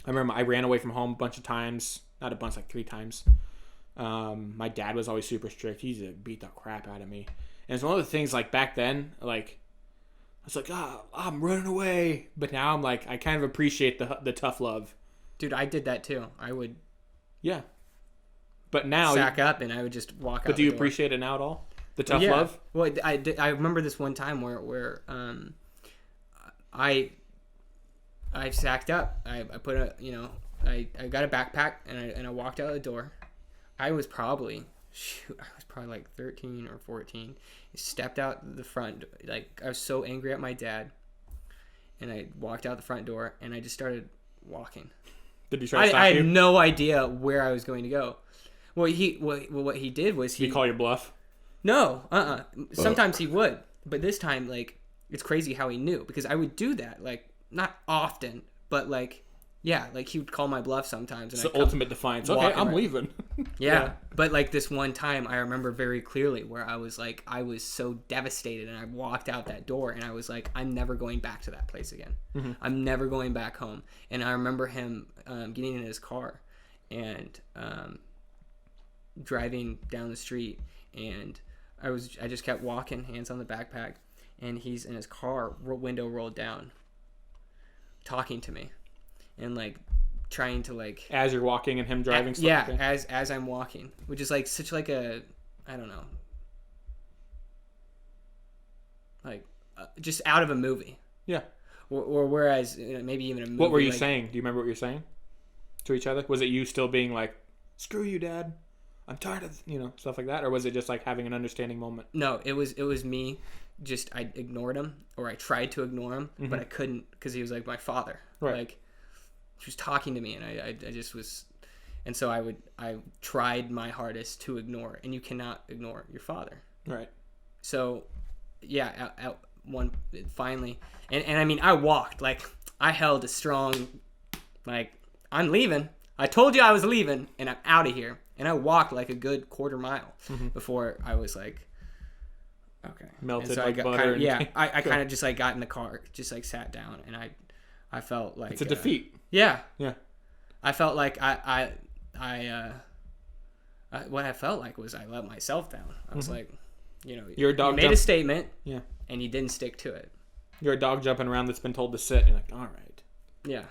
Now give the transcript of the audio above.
I remember I ran away from home a bunch of times. Not a bunch, like 3 times. My dad was always super strict. He used to beat the crap out of me. And it's one of the things, like, back then, like, I was like, I'm running away. But now I'm like, I kind of appreciate the tough love. Dude, I did that too. I would But now sack up and I would just walk out. But do you appreciate it now at all? The tough love? Well, I remember this one time where I sacked up. I put I got a backpack and I walked out the door. I was probably like 13 or 14. I stepped out the front, like I was so angry at my dad, and I walked out the front door and I just started walking. Did he try to stop you? I had no idea where I was going to go. What he did was Did he call your bluff? No, Sometimes he would, but this time, like, it's crazy how he knew, because I would do that, like, not often, but like, yeah, like he would call my bluff sometimes. It's the ultimate defiance. Okay, I'm leaving. Yeah, but like this one time, I remember very clearly where I was like, I was so devastated, and I walked out that door, and I was like, I'm never going back to that place again. Mm-hmm. I'm never going back home. And I remember him getting in his car and driving down the street, and I just kept walking, hands on the backpack, and he's in his car, window rolled down, talking to me. And like trying to like as you're walking and him driving stuff. Yeah, okay. as I'm walking, which is like such like a, I don't know, like just out of a movie. Yeah. Or whereas maybe even a movie. What were you saying? Do you remember what you were saying to each other? Was it you still being like, "Screw you, Dad, I'm tired of," stuff like that, or was it just like having an understanding moment? No, it was me. Just I ignored him, or I tried to ignore him, but I couldn't, because he was like my father. Right. Like, she was talking to me, and I just was, and so I tried my hardest to ignore, and you cannot ignore your father. Right. So, yeah, at one finally, and I mean, I walked, like, I held a strong, like, I'm leaving. I told you I was leaving, and I'm out of here. And I walked like a good quarter mile before I was like, okay, melted so like butter. I kind of just like got in the car, just like sat down, and I felt like it's a defeat. Yeah. I felt like what I felt like was I let myself down. I was like, you're a dog. You made a statement, and you didn't stick to it. You're a dog jumping around that's been told to sit. And you're like, all right. Yeah.